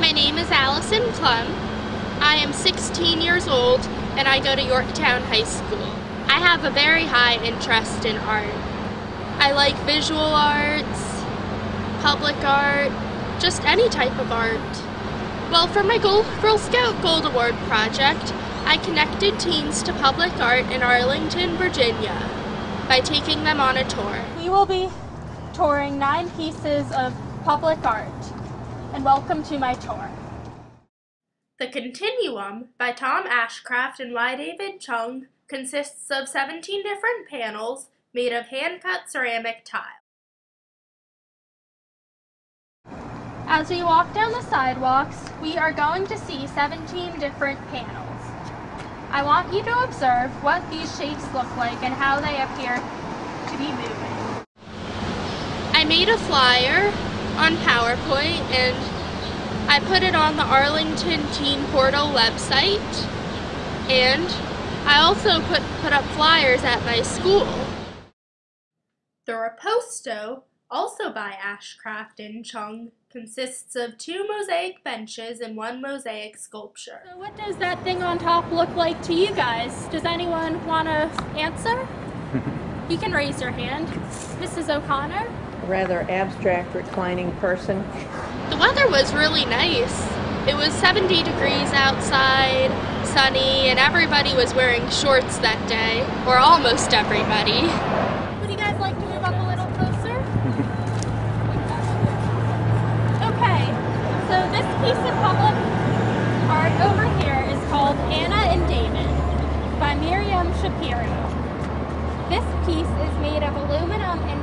My name is Allison Klem. I am 16 years old and I go to Yorktown High School. I have a very high interest in art. I like visual arts, public art, just any type of art. Well, for my Girl Scout Gold Award project, I connected teens to public art in Arlington, Virginia by taking them on a tour. We will be touring 9 pieces of public art, and welcome to my tour. The Continuum by Tom Ashcraft and Y. David Chung consists of 17 different panels made of hand-cut ceramic tile. As we walk down the sidewalks, we are going to see 17 different panels. I want you to observe what these shapes look like and how they appear to be moving. I made a flyer on PowerPoint and I put it on the Arlington Teen Portal website, and I also put up flyers at my school. The Raposto, also by Ashcraft and Chung, consists of 2 mosaic benches and 1 mosaic sculpture. So what does that thing on top look like to you guys? Does anyone want to answer? You can raise your hand. Mrs. O'Connor? A rather abstract reclining person. The weather was really nice. It was 70 degrees outside, sunny, and everybody was wearing shorts that day, or almost everybody. Would you guys like to move up a little closer? Okay, so this piece of public art over here is called Anna and David by Miriam Shapiro. This piece is made of aluminum and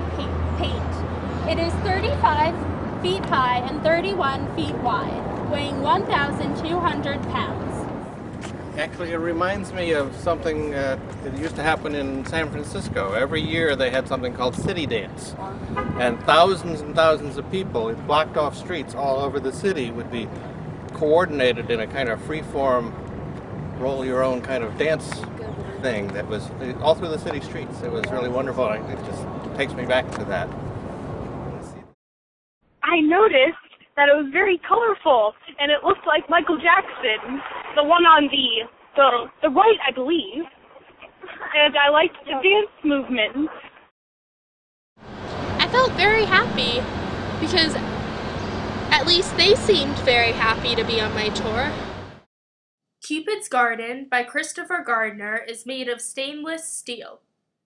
paint. It is 35 feet high and 31 feet wide, weighing 1,200 pounds. Actually, it reminds me of something that used to happen in San Francisco. Every year they had something called City Dance. And thousands of people in blocked off streets all over the city would be coordinated in a kind of free-form, roll-your-own kind of dance thing that was all through the city streets. It was really wonderful. It just takes me back to that. I noticed that it was very colorful, and it looked like Michael Jackson, the one on the right, I believe. And I liked the dance movement. I felt very happy because at least they seemed very happy to be on my tour. Cupid's Garden by Christopher Gardner is made of stainless steel.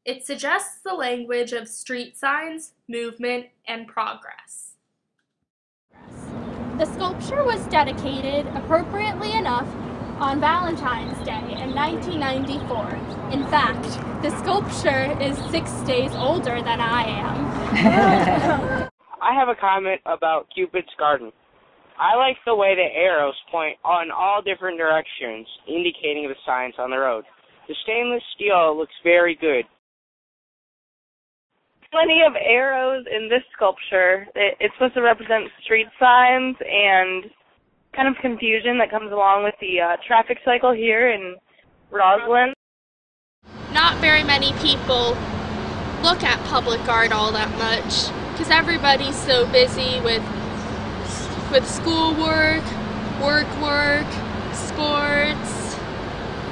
It suggests the language of street signs, movement, and progress. The sculpture was dedicated, appropriately enough, on Valentine's Day in 1994. In fact, the sculpture is 6 days older than I am. I have a comment about Cupid's Garden. I like the way the arrows point on all different directions, indicating the signs on the road. The stainless steel looks very good. Plenty of arrows in this sculpture. It's supposed to represent street signs and kind of confusion that comes along with the traffic cycle here in Rosslyn. Not very many people look at public art all that much because everybody's so busy with schoolwork, work, sports,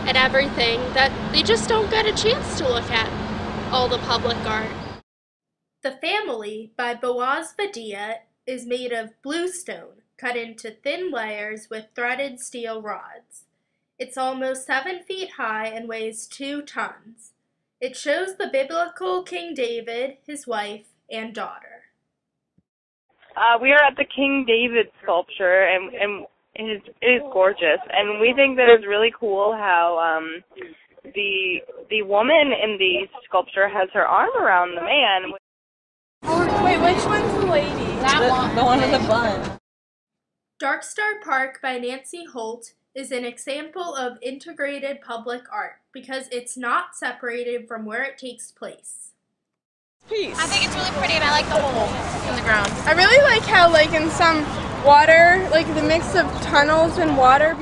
and everything that they just don't get a chance to look at all the public art. The Family by Boaz Vadia is made of bluestone cut into thin layers with threaded steel rods. It's almost 7 feet high and weighs 2 tons. It shows the biblical King David, his wife, and daughter. We are at the King David sculpture, and it is gorgeous. And we think that it's really cool how the woman in the sculpture has her arm around the man. Wait, which one's the lady? The one with the bun. Dark Star Park by Nancy Holt is an example of integrated public art because it's not separated from where it takes place. Piece. I think it's really pretty and I like the hole in the ground. I really like how, like, in some water, like the mix of tunnels and water.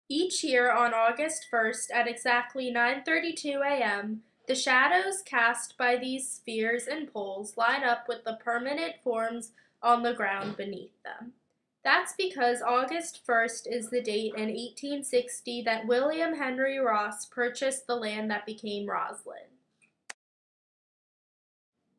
Each year on August 1st at exactly 9:32 a.m., the shadows cast by these spheres and poles line up with the permanent forms on the ground beneath them. That's because August 1st is the date in 1860 that William Henry Ross purchased the land that became Rosslyn.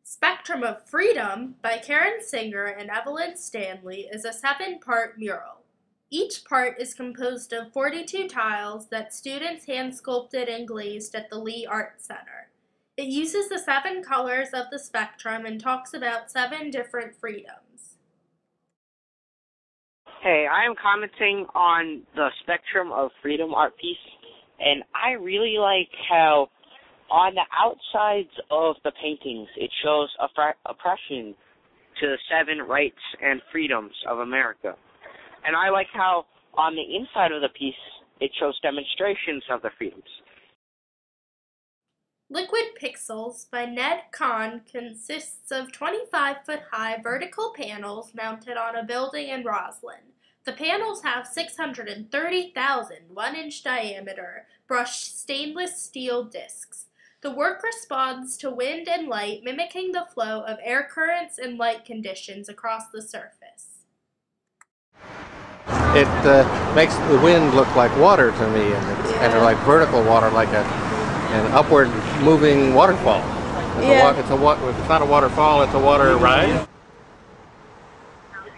Spectrum of Freedom by Karen Singer and Evelyn Stanley is a 7-part mural. Each part is composed of 42 tiles that students hand-sculpted and glazed at the Lee Art Center. It uses the 7 colors of the spectrum and talks about 7 different freedoms. Hey, I am commenting on the Spectrum of Freedom art piece, and I really like how on the outsides of the paintings it shows oppression to the 7 rights and freedoms of America. And I like how on the inside of the piece it shows demonstrations of the freedoms. Liquid Pixels by Ned Kahn consists of 25-foot-high vertical panels mounted on a building in Rosslyn. The panels have 630,000 1-inch diameter brushed stainless steel discs. The work responds to wind and light, mimicking the flow of air currents and light conditions across the surface. It makes the wind look like water to me, and it's kind of like vertical water, like an upward moving waterfall. It's not a waterfall, it's a water ride.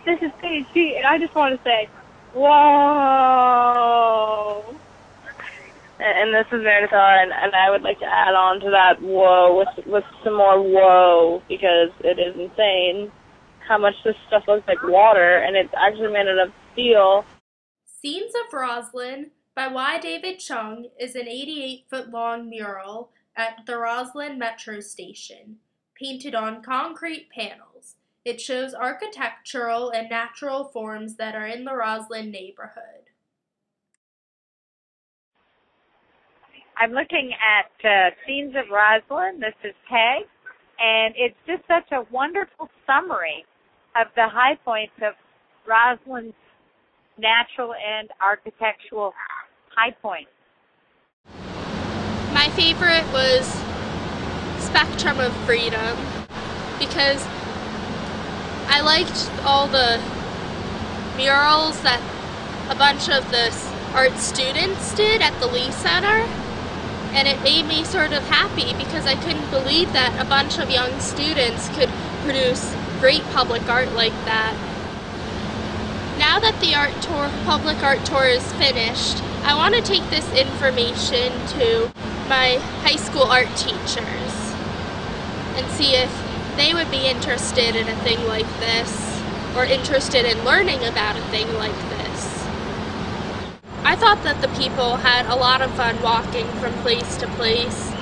This is Paige, and I just want to say, whoa! And this is Meredithar, and I would like to add on to that whoa with some more whoa, because it is insane how much this stuff looks like water, and it's actually made out of steel. Scenes of Rosslyn by Y. David Chung is an 88-foot-long mural at the Rosslyn Metro Station, painted on concrete panels. It shows architectural and natural forms that are in the Rosslyn neighborhood. I'm looking at Scenes of Rosslyn. This is Peg, and it's just such a wonderful summary of the high points of Roslyn's natural and architectural high points. My favorite was Spectrum of Freedom because I liked all the murals that a bunch of the art students did at the Lee Center, and it made me sort of happy because I couldn't believe that a bunch of young students could produce great public art like that. Now that the public art tour is finished, I want to take this information to my high school art teachers and see if they would be interested in a thing like this or interested in learning about a thing like this. I thought that the people had a lot of fun walking from place to place.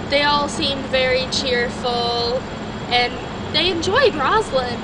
They all seemed very cheerful and they enjoyed Rosslyn.